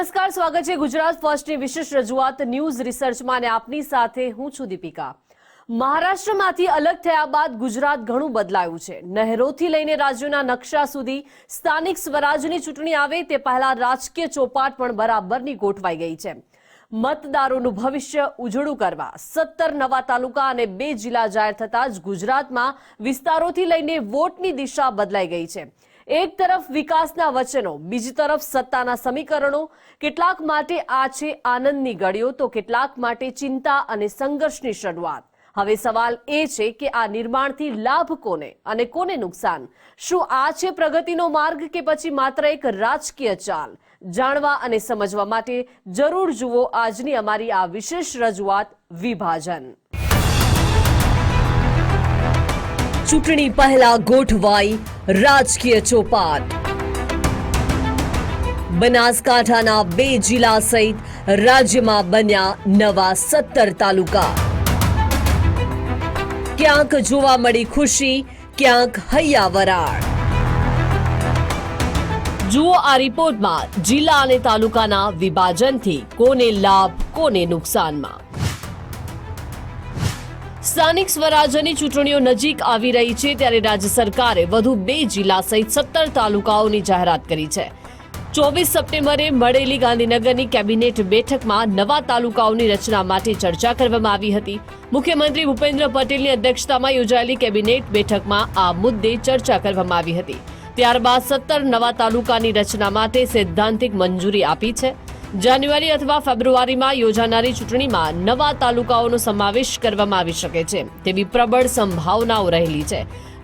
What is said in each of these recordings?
નમસ્કાર, સ્વાગત છે ગુજરાત ફર્સ્ટની વિશેષ રજૂઆત ન્યૂઝ રિસર્ચમાં અને આપની સાથે હું છું દીપિકા। મહારાષ્ટ્રમાંથી અલગ થયા બાદ ગુજરાત ઘણું બદલાયું છે। નહેરોથી લઈને રાજ્યોના નકશા સુધી સ્થાનિક સ્વરાજની ચૂંટણી આવે તે પહેલા રાજકીય ચોપાટ પણ બરાબરની ગોઠવાઈ ગઈ છે। મતદારોનું ભવિષ્ય ઉજળું કરવા 17 નવા તાલુકા અને 2 જિલ્લા જાહેર થતા જ ગુજરાતમાં વિસ્તારોથી લઈને વોટની દિશા બદલાઈ ગઈ છે। એક તરફ વિકાસના વચનો, બીજી તરફ સત્તાના સમીકરણો। કેટલાક માટે આ છે આનંદની ઘડીઓ તો કેટલાક માટે ચિંતા અને સંઘર્ષની શરૂઆત। હવે સવાલ એ છે કે આ નિર્માણથી લાભ કોને અને કોને નુકસાન? શું આ છે પ્રગતિનો માર્ગ કે પછી માત્ર એક રાજકીય ચાલ? જાણવા અને સમજવા માટે જરૂર જુઓ આજની અમારી આ વિશેષ રજૂઆત વિભાજન। ચૂંટણી પહેલા ગોઠવાઈ રાજકીય ચોપાટ। બનાસકાંઠાના 2 જિલ્લા સહિત રાજ્યમાં બન્યા નવા 17 તાલુકા। ક્યાંક જોવા મળી ખુશી, ક્યાંક હૈયાવરાળ। જુઓ આ રિપોર્ટમાં જિલ્લા અને તાલુકાના વિભાજનથી કોને લાભ, કોને નુકસાનમાં। સ્થાનિક સ્વરાજ્યની ચૂંટણીઓ નજીક આવી રહી છે ત્યારે રાજ્ય સરકારે વધુ 2 જિલ્લા સહિત 17 તાલુકાઓની જાહેરાત કરી છે। 24 સપ્ટેમ્બરે મળેલી ગાંધીનગરની કેબિનેટ બેઠકમાં નવા તાલુકાઓની રચના માટે ચર્ચા કરવામાં આવી હતી। મુખ્યમંત્રી ભૂપેન્દ્ર પટેલની અધ્યક્ષતામાં યોજાયેલી કેબિનેટ બેઠકમાં આ મુદ્દે ચર્ચા કરવામાં આવી હતી। ત્યારબાદ 17 નવા તાલુકાની રચના માટે સૈદ્ધાંતિક મંજૂરી આપી છે। જાન્યુઆરી અથવા ફેબ્રુઆરીમાં યોજાનારી ચૂંટણીમાં નવા તાલુકાઓનો સમાવેશ કરવામાં આવી શકે છે તેવી પ્રબળ સંભાવનાઓ રહેલી છે।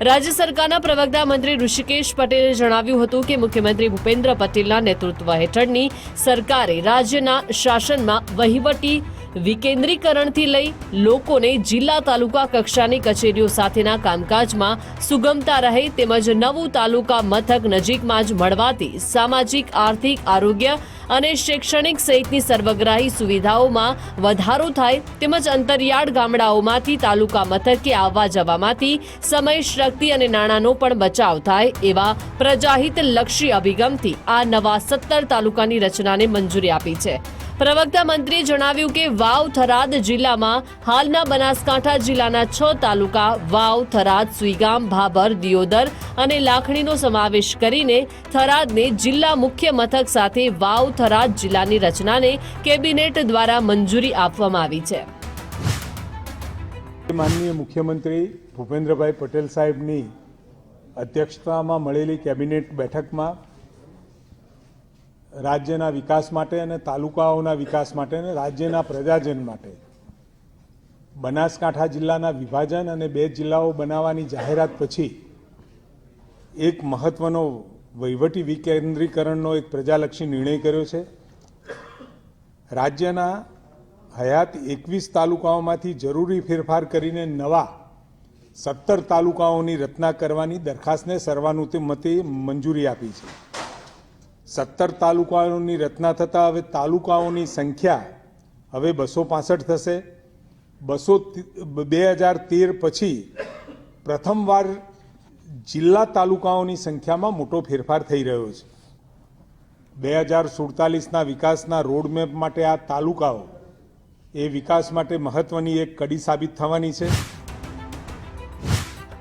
રાજ્ય સરકારના પ્રવક્તા મંત્રી ઋષિકેશ પટેલે જણાવ્યું હતું કે મુખ્યમંત્રી ભૂપેન્દ્ર પટેલના નેતૃત્વ હેઠળની સરકારે રાજ્યના શાસનમાં વહીવટી વિકેન્દ્રીકરણથી લઈ લોકોને જિલ્લા તાલુકા કક્ષાની કચેરીઓ સાથેના કામકાજમાં સુગમતા રહે તેમજ નવું તાલુકા મથક નજીકમાં જ મળવાથી સામાજિક, આર્થિક, આરોગ્ય અને શૈક્ષણિક સહિતની સર્વગ્રાહી સુવિધાઓમાં વધારો થાય તેમજ અંતરિયાળ ગામડાઓમાંથી તાલુકા મથકે આવવા જવામાંથી સમય, શક્તિ અને નાણાંનો પણ બચાવ થાય એવા પ્રજાહિતલક્ષી અભિગમથી આ નવા 17 તાલુકાની રચનાને મંજૂરી આપી છે। પ્રવક્તા મંત્રીએ જણાવ્યું કે વાવ, થરાદ જિલ્લામાં હાલના બનાસકાંઠા જિલ્લાના 6 તાલુકા વાવ, થરાદ, સુઈગામ, ભાભર, દિયોદર અને લાખણીનો સમાવેશ કરીને થરાદને જિલ્લા મુખ્ય મથક સાથે વાવ, થરાદ જિલ્લાની રચનાને કેબિનેટ દ્વારા મંજૂરી આપવામાં આવી છે। માનનીય મુખ્યમંત્રી ભૂપેન્દ્રભાઈ પટેલ સાહેબની અધ્યક્ષતામાં મળેલી કેબિનેટ બેઠકમાં રાજ્યના વિકાસ માટે અને તાલુકાઓના વિકાસ માટે અને રાજ્યના પ્રજાજન માટે બનાસકાંઠા જિલ્લાના વિભાજન અને 2 જિલ્લાઓ બનાવવાની જાહેરાત પછી એક મહત્વનો વહીવટી વિકેન્દ્રીકરણનો એક પ્રજાલક્ષી નિર્ણય કર્યો છે। રાજ્યના હયાત 21 તાલુકાઓમાંથી જરૂરી ફેરફાર કરીને નવા 17 તાલુકાઓની રચના કરવાની દરખાસ્તને સર્વાનુમતે મંજૂરી આપી છે। 17 તાલુકાઓની રચના થતાં હવે તાલુકાઓની સંખ્યા હવે 265 થશે। 2013 પછી પ્રથમવાર જિલ્લા તાલુકાઓની સંખ્યામાં મોટો ફેરફાર થઈ રહ્યો છે। 2047ના વિકાસના રોડમેપ માટે આ તાલુકાઓ એ વિકાસ માટે મહત્વની એક કડી સાબિત થવાની છે।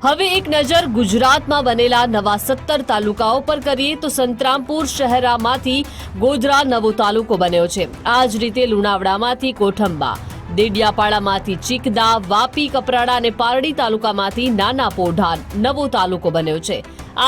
હવે એક નજર ગુજરાતમાં બનેલા નવા 17 તાલુકાઓ પર કરીએ તો સંતરામપુર શહેરામાંથી ગોધરા નવો તાલુકો બન્યો છે। આ જ રીતે લુણાવડામાંથી કોઠંબા, દેડિયાપાડામાંથી ચીકદા, વાપી, કપરાડા અને પારડી તાલુકામાંથી નાના પોઢાન નવો તાલુકો બન્યો છે।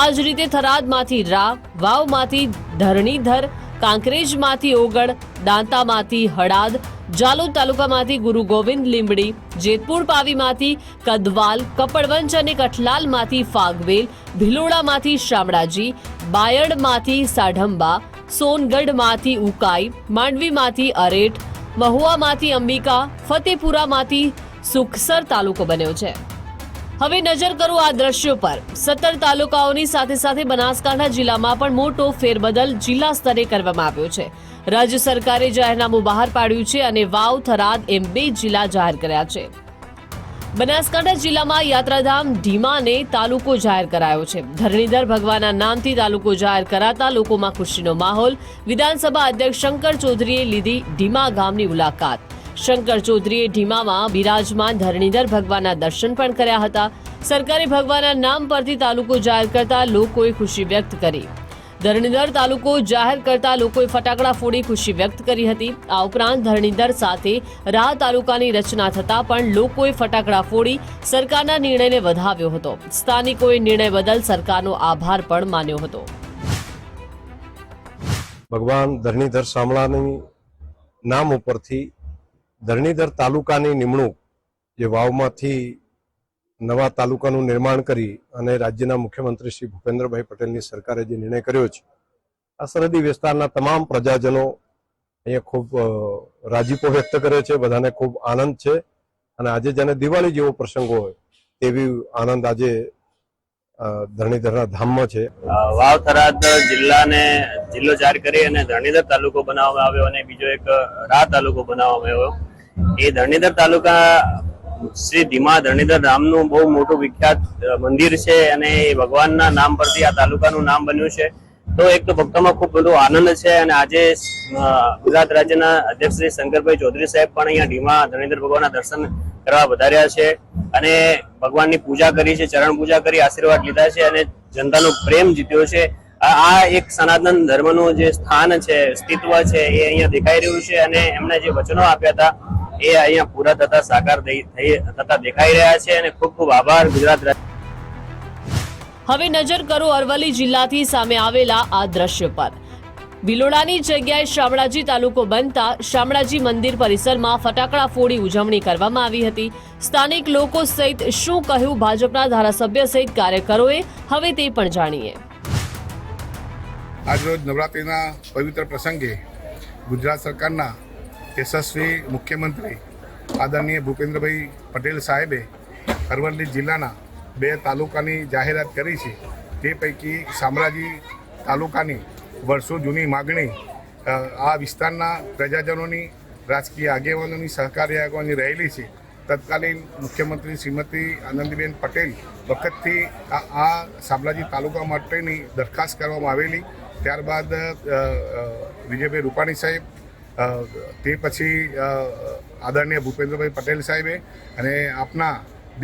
આ જ રીતે થરાદમાંથી રા, વાવમાંથી ધરણીધર, કાંકરેજમાંથી ઓગળ, દાંતામાંથી હડાદ, જાલોદ તાલુકામાંથી ગુરુ ગોવિંદ લીંબડી, જેતપુર પાવીમાંથી કદવાલ, કપડવંજ અને કઠલાલમાંથી ફાગવેલ, ભિલોડામાંથી શામળાજી, બાયડમાંથી સાઢંબા, સોનગઢમાંથી ઉકાઈ, માંડવીમાંથી અરેઠ, મહુવામાંથી અંબિકા, ફતેપુરામાંથી સુખસર તાલુકો બન્યો છે। હવે નજર કરો આ દ્રશ્યો પર। 17 તાલુકાઓની સાથે સાથે બનાસકાંઠા જિલ્લામાં પણ મોટો ફેરબદલ જિલ્લા સ્તરે કરવામાં આવ્યો છે। રાજ્ય સરકારે જાહેરનામું બહાર પાડ્યું છે અને વાવ, થરાદ એમ 2 જિલ્લા જાહેર કર્યા છે। બનાસકાંઠા જિલ્લામાં યાત્રાધામ ઢીમાને તાલુકો જાહેર કરાયો છે. ધરણીધર ભગવાનના નામથી તાલુકો જાહેર કરાતા લોકોમાં ખુશીનો માહોલ. વિધાનસભા અધ્યક્ષ શંકર ચૌધરીએ લીધી ઢીમા ગામની મુલાકાત. શંકર ચૌધરીએ ઢીમામાં બિરાજમાન ધરણીધર ભગવાનના દર્શન પણ કર્યા હતા. સરકારે ભગવાનના નામ પરથી તાલુકો જાહેર કરતા લોકોએ ખુશી વ્યક્ત કરી. ધરણીધર તાલુકો જાહેર કરતા લોકોએ ફટાકડા ફોડી ખુશી વ્યક્ત કરી હતી. આ ઉપરાંત ધરણીધર સાથે રાહ તાલુકાની રચના થતા પણ લોકોએ ફટાકડા ફોડી સરકારના નિર્ણયને વધાવ્યો હતો. સ્થાનિકોએ નિર્ણય બદલ સરકારનો આભાર પણ માન્યો હતો. ભગવાન ધરણીધર શામળાની નામ ઉપરથી ધરણીધર તાલુકાની નિમણૂક જે વાવમાંથી નવા તાલુકાનું નિર્માણ કરી અને રાજ્યના મુખ્યમંત્રી શ્રી ભૂપેન્દ્રભાઈ પટેલની સરકારે જે નિર્ણય કર્યો છે, આ સરહદી વિસ્તારના તમામ પ્રજાજનો અહીંયા ખૂબ રાજીપો વ્યક્ત કરે છે. બધાને ખૂબ આનંદ છે અને આજે જેને દિવાળી જેવો પ્રસંગ હોય તેવી આનંદ આજે ધરણીધરના ધામમાં છે. વાવ થરાદ જિલ્લો જાહેર કરી અને ધરણીધર તાલુકો બનાવવામાં આવ્યો અને બીજો એક રાહ તાલુકો બનાવવામાં આવ્યો. એ ધરણીધર તાલુકા શ્રી ધીમા ધરણીધર ધામનું બહુ મોટું વિખ્યાત મંદિર છે અને એ ભગવાનના નામ પરથી આ તાલુકાનું નામ બન્યું છે. તો એક તો ભક્તોમાં ખૂબ બધો આનંદ છે અને આજે ગુજરાત રાજ્યના અધ્યક્ષ શ્રી શંકરભાઈ ચૌધરી સાહેબ પણ અહીંયા ઢીમા ધરણીધર ભગવાનના દર્શન કરવા વધાર્યા છે અને ભગવાનની પૂજા કરી છે, ચરણ પૂજા કરી આશીર્વાદ લીધા છે અને જનતાનો પ્રેમ જીત્યો છે. આ એક સનાતન ધર્મનું જે સ્થાન છે, અસ્તિત્વ છે, એ અહીંયા દેખાઈ રહ્યું છે અને એમણે જે વચનો આપ્યા હતા એ અહીંયા પૂરા થતા સાકાર થતા દેખાઈ રહ્યા છે અને ખૂબ ખૂબ આભાર ગુજરાત. હવે નજર કરો અરવલ્લી જિલ્લાથી સામે આવેલા આ દ્રશ્ય પર. ભિલોડાની જગ્યાએ શામળાજી તાલુકો બનતા શામળાજી મંદિર પરિસરમાં ફટાકડા ફોડી ઉજવણી કરવામાં આવી હતી. સ્થાનિક લોકો સહિત શું કહ્યું ભાજપના ધારાસભ્ય સહિત કાર્યકરોએ, હવે તે પણ જાણીએ. આજરોજ નવરાત્રિના પવિત્ર પ્રસંગે ગુજરાત સરકારના યશસ્વી મુખ્યમંત્રી આદરણીય ભૂપેન્દ્રભાઈ પટેલ સાહેબે અરવલ્લી જિલ્લાના 2 તાલુકાની જાહેરાત કરી છે. તે પૈકી શામળાજી તાલુકાની વર્ષો જૂની માગણી આ વિસ્તારના પ્રજાજનોની, રાજકીય આગેવાનોની, સહકારી આગેવાની રહેલી છે. તત્કાલીન મુખ્યમંત્રી શ્રીમતી આનંદીબેન પટેલ વખતથી આ શામળાજી તાલુકા માટેની દરખાસ્ત કરવામાં આવેલી. ત્યારબાદ વિજયભાઈ રૂપાણી સાહેબ, તે પછી આદરણીય ભૂપેન્દ્રભાઈ પટેલ સાહેબે અને આપના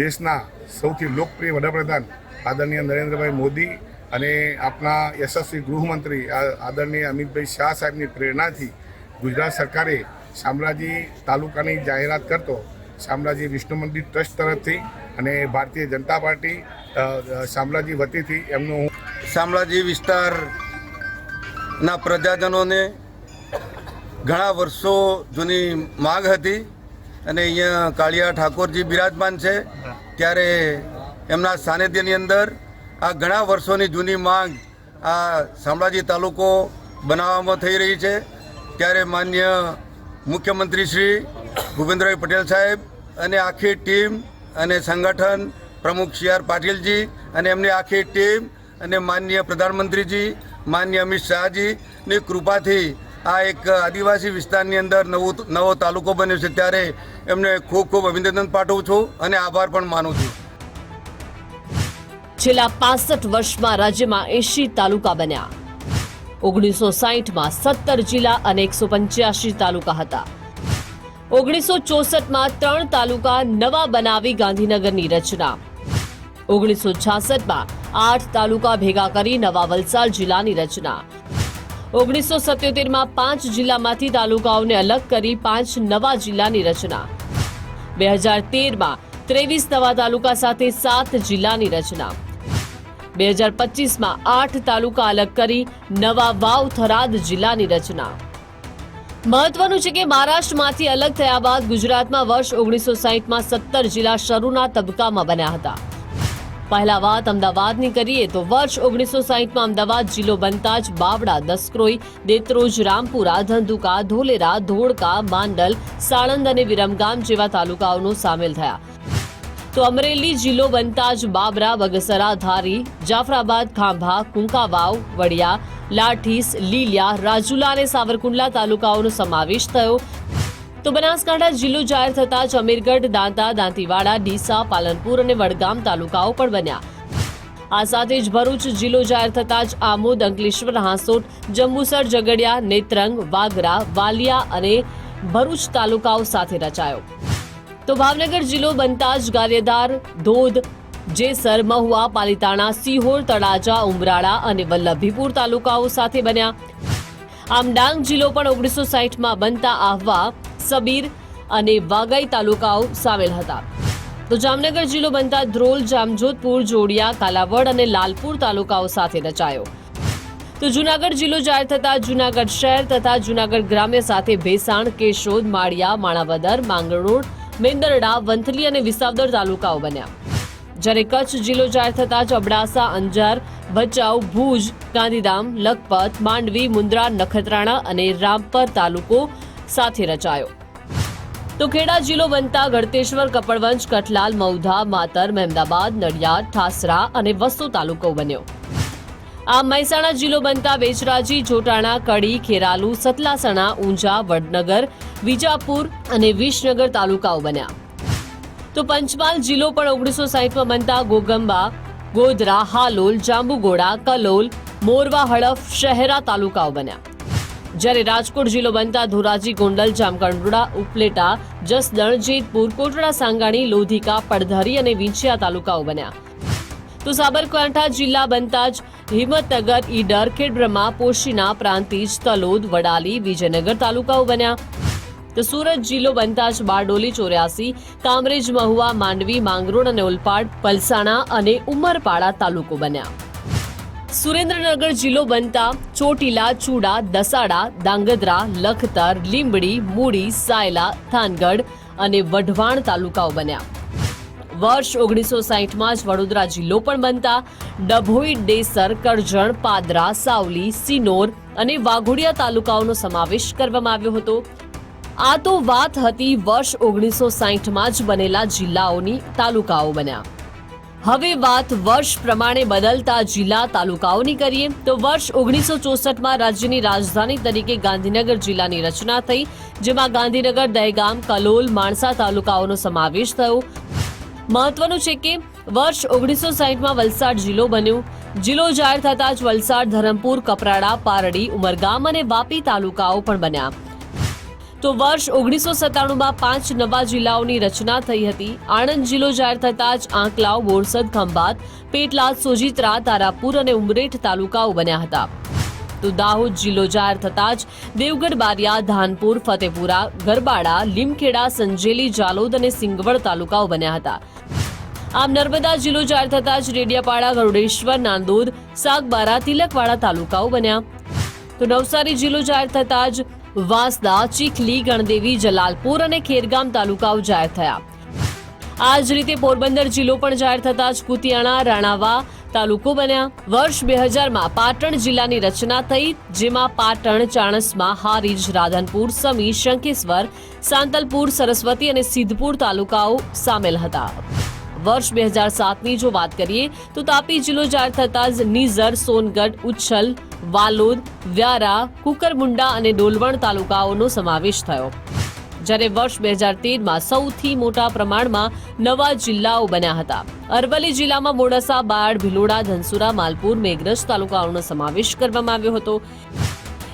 દેશના સૌથી લોકપ્રિય વડાપ્રધાન આદરણીય નરેન્દ્રભાઈ મોદી અને આપના યશસ્વી ગૃહમંત્રી આદરણીય અમિતભાઈ શાહ સાહેબની પ્રેરણાથી ગુજરાત સરકારે શામળાજી તાલુકાની જાહેરાત કરતો શામળાજી વિષ્ણુ મંદિર ટ્રસ્ટ તરફથી અને ભારતીય જનતા પાર્ટી શામળાજી વતીથી એમનું શામળાજી વિસ્તારના પ્રજાજનોને ઘણા વર્ષો જૂની માગ હતી અને અહીંયા કાળિયા ઠાકોરજી બિરાજમાન છે. ત્યારે એમના સાનિધ્યની અંદર આ ઘણા વર્ષોની જૂની માંગ આ શામળાજી તાલુકો બનાવવામાં થઈ રહી છે. ત્યારે માન્ય મુખ્યમંત્રી શ્રી ભૂપેન્દ્રભાઈ પટેલ સાહેબ અને આખી ટીમ અને સંગઠન પ્રમુખ સી આર પાટીલજી અને એમની આખી ટીમ અને માન્ય પ્રધાનમંત્રીજી, માન્ય અમિત શાહજીની કૃપાથી આ એક આદિવાસી વિસ્તારની અંદર નવો તાલુકો બન્યો છે. ત્યારે એમને ખૂબ ખૂબ અભિનંદન પાઠવું છું અને આભાર પણ માનું છું. છેલ્લા 65 વર્ષમાં રાજ્યમાં 80 તાલુકા બન્યા. 1960માં 17 જિલ્લા અને 185 તાલુકા હતા. 1964માં 3 તાલુકા નવા બનાવી ગાંધીનગરની રચના. 1966માં 8 તાલુકા ભેગા કરી નવા વલસાડ જિલ્લાની રચના. 1977માં 5 જિલ્લામાંથી તાલુકાઓને અલગ કરી 5 નવા જિલ્લાની રચના. 2013માં 23 નવા તાલુકા સાથે 7 જિલ્લાની રચના. 2025માં 8 તાલુકા અલગ કરી નવા વાવ થરાદ જિલ્લાની રચના. મહત્વનું છે કે મહારાષ્ટ્રમાંથી અલગ થયા બાદ ગુજરાતમાં વર્ષ 1960માં 17 જિલ્લા શરૂના તબક્કામાં બન્યા હતા. પહેલા વાત અમદાવાદની કરીએ તો વર્ષ 1960માં અમદાવાદ જિલ્લો બનતા જ બાવડા, દસક્રોઈ, દેત્રોજ, રામપુરા, ધંધુકા, ધોલેરા, ધોળકા, માંડલ, સાણંદ અને વિરમગામ જેવા તાલુકાઓનો સામેલ થયા. તો અમરેલી જિલ્લો બનતા જ બાબરા, બગસરા, ધારી, જાફરાબાદ, ખાંભા, કુંકાવાવ, વડિયા, લાઠીસ, લીલિયા, રાજુલા અને સાવરકુંડલા તાલુકાઓનો સમાવેશ થયો. તો બનાસકાંઠા જિલ્લો જાહેર થતાં જ અમીરગઢ, દાંતા, દાંતીવાડા, ડીસા, પાલનપુર અને વડગામ તાલુકાઓ પણ બન્યા. આ સાથે જ ભરૂચ જિલ્લો જાહેર થતાં જ આમોદ, અંકલેશ્વર, હાંસોટ, જંબુસર, ઝઘડિયા, નેત્રંગ, વાગરા, વાલિયા અને ભરૂચ તાલુકાઓ સાથે રચાયો. તો ભાવનગર જિલ્લો બનતા જ ગારિયાધાર, ધોધ, જેસર, મહુવા, પાલીતાણા, સિહોર, તળાજા, ઉમરાળા અને વલ્લભીપુર તાલુકાઓ સાથે બન્યા. આમ ડાંગ જિલ્લો પણ 1960માં બનતા આહવા, સબીર અને વાગઈ તાલુકાઓ સામેલ હતા. તો જામનગર જિલ્લો બનતા ધ્રોલ, જામજોધપુર, જોડિયા, કાલાવડ અને લાલપુર તાલુકાઓ સાથે રચાયો. તો જૂનાગઢ જિલ્લો જાહેર થતા જૂનાગઢ શહેર તથા જૂનાગઢ ગ્રામ્ય સાથે ભેસાણ, કેશોદ, માળિયા, માણાવદર, માંગરોળ, મેંદરડા, વંથલી અને વિસાવદર તાલુકાઓ બન્યા. જ્યારે કચ્છ જિલ્લો જાહેર થતા જ અબડાસા, અંજાર, ભચાઉ, ભુજ, ગાંધીધામ, લખપત, માંડવી, મુન્દ્રા, નખત્રાણા અને રામપર તાલુકો સાથે રચાયો. તો ખેડા જિલ્લો બનતા ગળતેશ્વર, કપડવંજ, કઠલાલ, મૌધા, માતર, મહેમદાબાદ, નડિયાદ, ઠાસરા અને વસ્તુ તાલુકો બન્યો. આમ મહેસાણા જિલ્લો બનતા બેચરાજી, જોટાણા, કડી, ખેરાલુ, સતલાસણા, ઊંઝા, વડનગર, વિજાપુર અને વિસનગર તાલુકાઓ બન્યા. તો પંચમહાલ જિલ્લો પણ 1960માં બનતા ગોગંબા, ગોધરા, હાલોલ, જાંબુગોડા, કલોલ, મોરવા, હડફ, શહેરા તાલુકાઓ બન્યા. જ્યારે રાજકોટ જિલ્લો બનતા ધોરાજી, ગોંડલ, જામકંડોળા, ઉપલેટા, જસદણ, જેતપુર, કોટડા, સાંગાણી, લોધિકા, પડધરી અને વિંછિયા તાલુકાઓ બન્યા. તો સાબરકાંઠા જિલ્લા બનતા જ હિંમતનગર, ઈડર, ખેડબ્રહ્મા, પોશીના, પ્રાંતિજ, તલોદ, વડાલી, વિજયનગર તાલુકાઓ બન્યા. તો સુરત જિલ્લો બનતા જ બારડોલી, 84, કામરેજ, મહુવા, માંડવી, માંગરોળ અને ઓલપાડ, પલસાણા અને ઉમરપાડા તાલુકો બન્યા. સુરેન્દ્રનગર જિલ્લો બનતા ચોટીલા, ચૂડા, દસાડા, દાંગધ્રા, લખતર, લીંબડી, મૂડી, સાયલા, થાનગઢ અને વઢવાણ તાલુકાઓ બન્યા. વર્ષ 1960માં જ વડોદરા જિલ્લો પણ બનતા ડભોઈ, ડેસર, કરજણ, પાદરા, સાવલી, સિનોર અને વાઘોડિયા તાલુકાઓનો સમાવેશ કરવામાં આવ્યો હતો. આ તો વાત હતી વર્ષ 1960માં જ બનેલા જિલ્લાઓની, તાલુકાઓ બન્યા. હવે વાત વર્ષ પ્રમાણે બદલતા જિલ્લા તાલુકાઓની કરીએ તો વર્ષ 1964માં રાજ્યની રાજધાની તરીકે ગાંધીનગર જિલ્લાની રચના થઈ, જેમાં ગાંધીનગર, દહેગામ, કલોલ, માણસા તાલુકાઓનો સમાવેશ થયો. મહત્વનું છે કે વર્ષ 1960માં વલસાડ જિલ્લો બન્યો. જિલ્લો જાહેર થતાં જ વલસાડ, ધરમપુર, કપરાડા, પારડી, ઉમરગામ અને વાપી તાલુકાઓ પણ બન્યા. તો વર્ષ 1997માં 5 નવા જિલ્લાઓની રચના થઈ હતી. આણંદ જિલ્લો જાહેર થતાં જ આંકલાવ, બોરસદ, ખંભાત, પેટલાદ, સોજિત્રા, તારાપુર અને ઉમરેઠ તાલુકાઓ બન્યા હતા. તો દાહોદ જિલ્લો જાહેર થતાં જ દેવગઢ, બારિયા, ધાનપુર, ફતેપુરા, ગરબાડા, લીમખેડા, સંજેલી, જાલોદ અને સિંગવડ તાલુકાઓ બન્યા હતા. આમ નર્મદા જિલ્લો જાહેર થતાં જ રેડિયાપાડા, ગરુડેશ્વર, નાંદોદ, સાગબારા, તિલકવાડા તાલુકાઓ બન્યા. તો નવસારી જિલ્લો જાહેર થતાં જ વાંસદા, ચીખલી, ગણદેવી, જલાલપુર અને ખેરગામ તાલુકાઓ જાહેર થયા. આ જ રીતે પોરબંદર જિલ્લો પણ જાહેર થતાં જ કુતિયાણા, રાણાવા તાલુકો બન્યા. વર્ષ 2000માં પાટણ જિલ્લાની રચના થઈ, જેમાં પાટણ, ચાણસ્મા, હારીજ, રાધનપુર, સમી, શંખેશ્વર, સાંતલપુર, સરસ્વતી અને સિદ્ધપુર તાલુકાઓ સામેલ હતા. વર્ષ 2007ની જો વાત કરીએ તો તાપી જિલ્લો જાહેર થતાં જ નીઝર, સોનગઢ, ઉચ્છલ, વાલોદ, વ્યારા, કુકરમુંડા અને ડોલવણ તાલુકાઓનો સમાવેશ થયો. જ્યારે વર્ષ 2013માં સૌથી મોટા પ્રમાણમાં નવા જિલ્લાઓ બન્યા હતા. અરવલ્લી જિલ્લામાં મોડાસા, બાળ, ભિલોડા, ધનસુરા, માલપુર, મેઘરજ તાલુકાઓનો સમાવેશ કરવામાં આવ્યો હતો.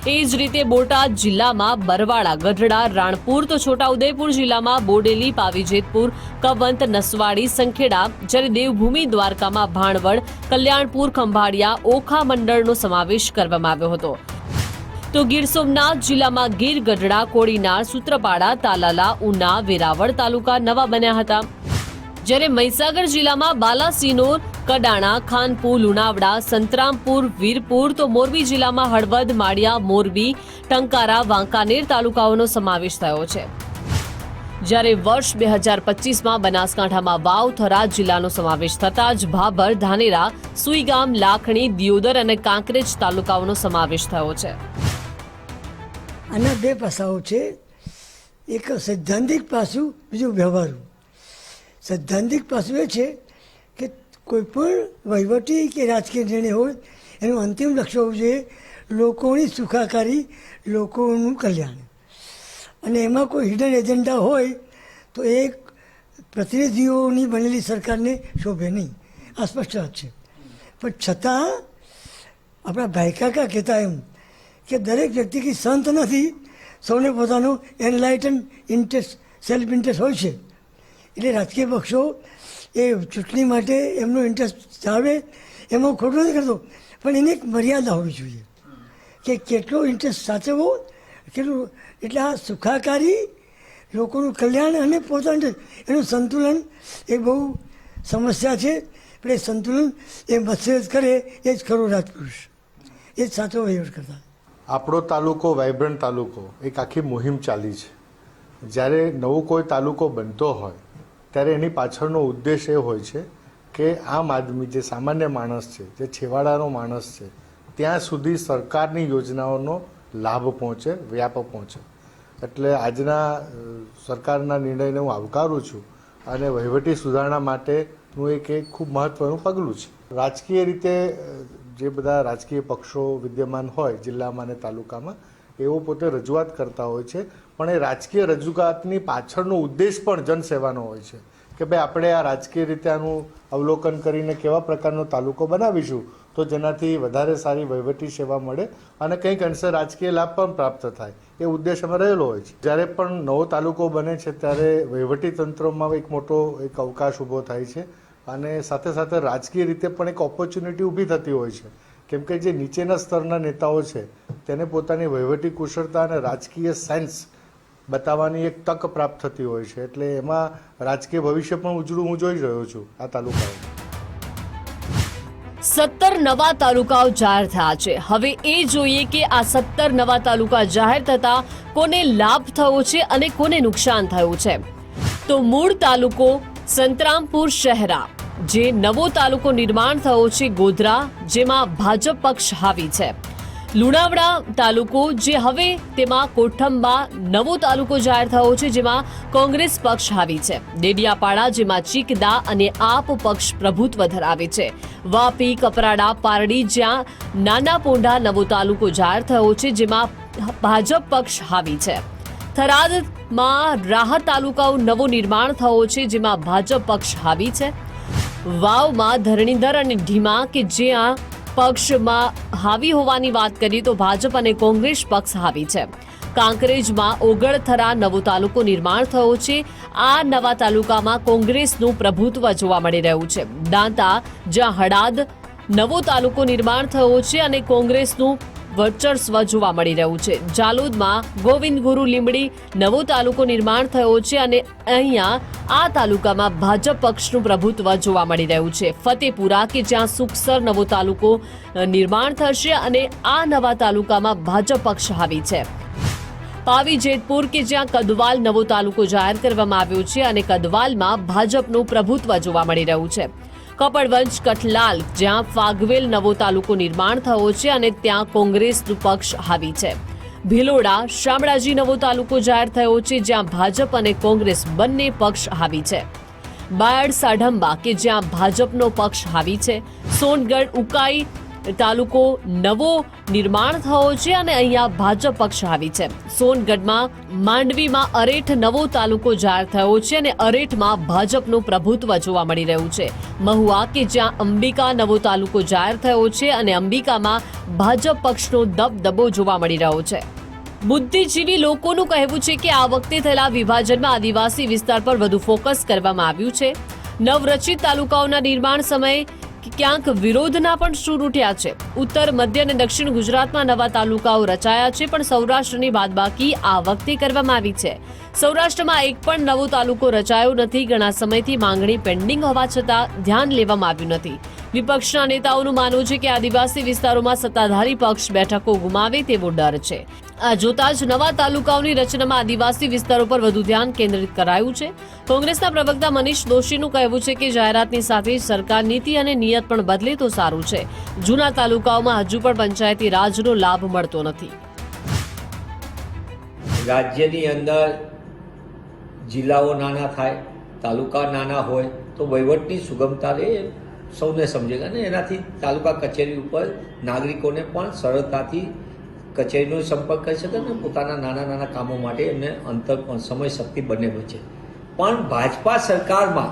એ જ રીતે બોટાદ જિલ્લામાં બરવાડા, ગઢડા, રાણપુર, તો છોટાઉદેપુર જિલ્લામાં બોડેલી, પાવીજેતપુર, કવંત, નસવાડી, સંખેડા, જ્યારે દેવભૂમિ દ્વારકામાં ભાણવડ, કલ્યાણપુર, ખંભાળિયા, ઓખા મંડળનો સમાવેશ કરવામાં આવ્યો હતો. તો ગીર સોમનાથ જિલ્લામાં ગીર, ગઢડા, કોડીનાર, સૂત્રપાડા, તાલાલા, ઉના, વેરાવળ તાલુકા નવા બન્યા હતા. જ્યારે મહીસાગર જિલ્લામાં બાલાસિનોર, કડાણા, ખાનપુર, લુણાવડા, સંતરામપુર, વીરપુર, તો મોરબી જિલ્લામાં હળવદ, માળિયા, મોરબી, ટંકારા, વાંકાનેર તાલુકાઓનો સમાવેશ થયો છે. જ્યારે વર્ષ 2025માં બનાસકાંઠામાં વાવ, થરાદ જિલ્લાનો સમાવેશ થતાં જ ભાભર, ધાનેરા, સુઈગામ, લાખણી, દિયોદર અને કાંકરેજ તાલુકાઓનો સમાવેશ થયો છે. આના બે પાસાઓ છે, એક સૈદ્ધાંતિક પાસું, બીજું વ્યવહારુ. સૈદ્ધાંતિક પાસું એ છે કે કોઈ પણ વહીવટી કે રાજકીય નિર્ણય હોય એનું અંતિમ લક્ષ્ય હોવું જોઈએ લોકોની સુખાકારી, લોકોનું કલ્યાણ. અને એમાં કોઈ હિડન એજન્ડા હોય તો એ પ્રતિનિધિઓની બનેલી સરકારને શોભે નહીં, આ સ્પષ્ટ વાત છે. પણ છતાં આપણા ભાઈકાકા કહેતા એમ કે દરેક વ્યક્તિ કે સંત નથી, સૌને પોતાનો એનલાઇટન ઇન્ટરેસ્ટ, સેલ્ફ ઇન્ટરેસ્ટ હોય છે. એટલે રાજકીય પક્ષો એ ચૂંટણી માટે એમનો ઇન્ટરેસ્ટ જાળવે એમાં ખોટું નથી કરતો, પણ એની એક મર્યાદા હોવી જોઈએ કે કેટલો ઇન્ટરેસ્ટ સાચવવો, કેટલું. એટલે આ સુખાકારી, લોકોનું કલ્યાણ અને પોતાનું એનું સંતુલન એ બહુ સમસ્યા છે. પણ એ સંતુલન એ મત્સરત કરે એ જ ખરો રાજપુરુષ, એ જ સાચો વહીવટ કરતા. આપણો તાલુકો વાઇબ્રન્ટ તાલુકો એક આખી મુહિમ ચાલી છે. જ્યારે નવો કોઈ તાલુકો બનતો હોય ત્યારે એની પાછળનો ઉદ્દેશ એ હોય છે કે આમ આદમી, જે સામાન્ય માણસ છે, જે છેવાડાનો માણસ છે, ત્યાં સુધી સરકારની યોજનાઓનો લાભ પહોંચે, વ્યાપ પહોંચે. એટલે આજના સરકારના નિર્ણયને હું આવકારું છું અને વહીવટી સુધારણા માટેનું એક ખૂબ મહત્ત્વનું પગલું છે. રાજકીય રીતે જે બધા રાજકીય પક્ષો વિદ્યમાન હોય જિલ્લામાં અને તાલુકામાં, એવો પોતે રજૂઆત કરતા હોય છે, પણ એ રાજકીય રજૂઆતની પાછળનો ઉદ્દેશ પણ જનસેવાનો હોય છે કે ભાઈ આપણે આ રાજકીય રીતે આનું અવલોકન કરીને કેવા પ્રકારનો તાલુકો બનાવીશું તો જેનાથી વધારે સારી વહીવટી સેવા મળે અને કંઈક અંશે રાજકીય લાભ પણ પ્રાપ્ત થાય, એ ઉદ્દેશ અમે રહેલો હોય છે. જ્યારે પણ નવો તાલુકો બને છે ત્યારે વહીવટી તંત્રમાં એક મોટો એક અવકાશ ઊભો થાય છે અને સાથે સાથે રાજકીય રીતે પણ એક ઓપોર્ચ્યુનિટી ઊભી થતી હોય છે, કેમ કે જે નીચેના સ્તરના નેતાઓ છે તેને પોતાની વહીવટી કુશળતા અને રાજકીય સેન્સ બતાવવાની એક તક પ્રાપ્ત થતી હોય છે. એટલે એમાં રાજકીય ભવિષ્ય પણ ઉજળું હું જોઈ રહ્યો છું આ તાલુકાઓ. 17 નવા તાલુકાઓ જાહેર થયા છે. હવે એ જોઈએ કે આ 17 નવા તાલુકા જાહેર થતા કોને લાભ થયો છે અને કોને નુકસાન થયું છે. તો મૂળ તાલુકો સંતરામપુર શહેરા, જે નવો તાલુકો નિર્માણ થયો છે ગોધરા, જેમાં ભાજપ પક્ષ હાવી છે. લુણાવાડા તાલુકો, જે હવે તેમાં કોઠંબા નવો તાલુકો જાહેર થયો છે, જેમાં કોંગ્રેસ પક્ષ હાવી છે. ડેડિયાપાડા, જેમાં ચીકદા અને આપ પક્ષ પ્રભુત્વ ધરાવે છે. વાપી, કપરાડા, પારડી, જ્યાં નાના પોંઢા નવો તાલુકો જાહેર થયો છે, જેમાં ભાજપ પક્ષ હાવી છે. થરાદમાં રાહત તાલુકાઓ નવો નિર્માણ થયો છે, જેમાં ભાજપ પક્ષ હાવી છે. વાવમાં ધરણીધર અને ઢીમા, કે જ્યાં પક્ષમાં હાવી હોવાની વાત કરીએ તો ભાજપ અને કોંગ્રેસ પક્ષ હાવી છે. કાંકરેજમાં ઓગળથરા નવો તાલુકો નિર્માણ થયો છે. આ નવા તાલુકામાં કોંગ્રેસનું પ્રભુત્વ જોવા મળી રહ્યું છે. દાંતા, જ્યાં હડાદ નવો તાલુકો નિર્માણ થયો છે અને કોંગ્રેસનું વર્ચસ્વ જોવા મળી રહ્યું છે. જાલોદમાં ગોવિંદ ગુરુ લીંબડી નવો તાલુકો નિર્માણ થયો છે અને અહીંયા આ તાલુકામાં ભાજપ પક્ષનું પ્રભુત્વ જોવા મળી રહ્યું છે. ફતેપુરા, કે જ્યાં સુખસર નવો તાલુકો નિર્માણ થશે અને આ નવા તાલુકામાં ભાજપ પક્ષ હાવી છે. પાવી જેતપુર, કે જ્યાં કદવાલ નવો તાલુકો જાહેર કરવામાં આવ્યો છે અને કદવાલમાં ભાજપનું પ્રભુત્વ જોવા મળી રહ્યું છે. કપડવંજ, કઠલાલ, જ્યાં ફાગવેલ નવો તાલુકો નિર્માણ થયો છે અને ત્યાં કોંગ્રેસનું પક્ષ હાવી છે. ભિલોડા, શામળાજી નવો તાલુકો જાહેર થયો છે, જ્યાં ભાજપ અને કોંગ્રેસ બંને પક્ષ હાવી છે. બાયડ, સાઢંબા, કે જ્યાં ભાજપનો પક્ષ હાવી છે. સોનગઢ, ઉકાઈ તાલુકો નવો નિર્માણ થયો છે અને અહીંયા ભાજપ પક્ષ હાવી છે. સોનગઢમાં માંડવીમાં અરેઠ નવો તાલુકો જાહેર થયો છે અને અરેઠમાં ભાજપનું પ્રભુત્વ જોવા મળી રહ્યું છે. મહુવા, કે જ્યાં અંબિકા નવો તાલુકો જાહેર થયો છે અને અંબિકામાં ભાજપ પક્ષનો દબદબો જોવા મળી રહ્યો છે. બુદ્ધિજીવી લોકોનું કહેવું છે કે આ વખતે થયેલા વિભાજનમાં આદિવાસી વિસ્તાર પર વધુ ફોકસ કરવામાં આવ્યું છે. નવરચિત તાલુકાઓના નિર્માણ સમયે ક્યાંક વિરોધના પણ સૂર ઉઠ્યા છે. ઉત્તર, મધ્ય અને દક્ષિણ ગુજરાતમાં નવા તાલુકાઓ રચાયા છે, પણ સૌરાષ્ટ્રની બાદબાકી આ વખતે કરવામાં આવી છે. સૌરાષ્ટ્રમાં એક પણ નવો તાલુકો રચાયો નથી. ઘણા સમયથી માંગણી પેન્ડિંગ હોવા છતાં ધ્યાન લેવામાં આવ્યું નથી. વિપક્ષના નેતાઓનું માનવું છે કે આદિવાસી વિસ્તારોમાં સત્તાધારી પક્ષ બેઠકો ગુમાવે તેવો ડર છે. આ જોતા જ નવા તાલુકાઓની રચનામાં આદિવાસી વિસ્તારો પર વધુ ધ્યાન કેન્દ્રિત કરાયું છે. કોંગ્રેસના પ્રવક્તા મનીષ દોશીનું કહેવું છે કે જાહેરાતની સાથે સરકાર નીતિ અને નિયત પણ બદલે તો સારું છે. જૂના તાલુકાઓમાં હજુ પણ પંચાયતી રાજનો લાભ મળતો નથી. રાજ્યની અંદર જિલ્લાઓ નાના થાય, તાલુકા નાના હોય તો વહીવટની સુગમતા રહે, સૌને સમજે અને એનાથી તાલુકા કચેરી ઉપર નાગરિકોને પણ સરળતાથી કચેરીનો સંપર્ક કરી શકે અને પોતાના નાના નાના કામો માટે એમને સમય શક્તિ બંને વચ્ચે. પણ ભાજપા સરકારમાં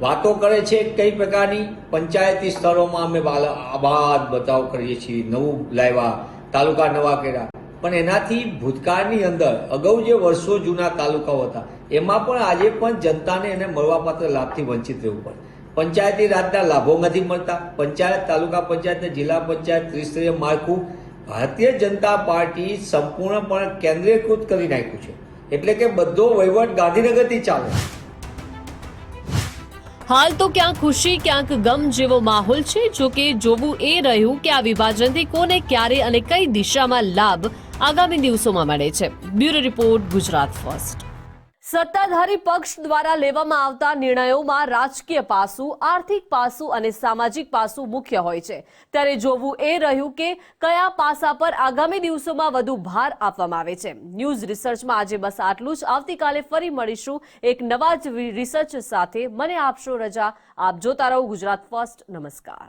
વાતો કરે છે કઈ પ્રકારની પંચાયતી સ્તરોમાં અમે આબાદ બતાવ કરીએ છીએ, નવું લાવ્યા, તાલુકા નવા કર્યા, પણ એનાથી ભૂતકાળની અંદર અગાઉ જે વર્ષો જૂના તાલુકાઓ હતા એમાં પણ આજે પણ જનતાને એને મળવાપાત્ર લાભથી વંચિત રહેવું પડે. પંચાયતી રાજના લાભો નથી મળતા. પંચાયત, તાલુકા પંચાયત, જિલ્લા પંચાયત, ત્રિસ્તરીય માળખું ભારતીય જનતા પાર્ટી સંપૂર્ણપણે કેન્દ્રીયકૃત કરી નાખ્યું છે. એટલે કે બધો વહીવટ ગાંધીનગરથી ચાલે. હાલ તો ક્યાંક ખુશી ક્યાંક ગમ જેવો માહોલ છે. જો કે જોવું એ રહ્યું કે આ વિભાજનથી કોને ક્યારે અને કઈ દિશામાં લાભ આગામી દિવસોમાં મળે છે. Bureau report, Gujarat first. સત્તાધારી પક્ષ દ્વારા લેવામાં આવતા નિર્ણયોમાં રાજકીય પાસું, આર્થિક પાસું અને સામાજિક પાસું મુખ્ય હોય છે. ત્યારે જોવું એ રહ્યું કે કયા પાસા પર આગામી દિવસોમાં વધુ ભાર આપવામાં આવે છે. ન્યૂઝ રિસર્ચમાં આજે બસ આટલું જ. આવતીકાલે ફરી મળીશું એક નવા જ રિસર્ચ સાથે. મને આપશો રજા. આપ જોતા રહો ગુજરાત ફર્સ્ટ. નમસ્કાર.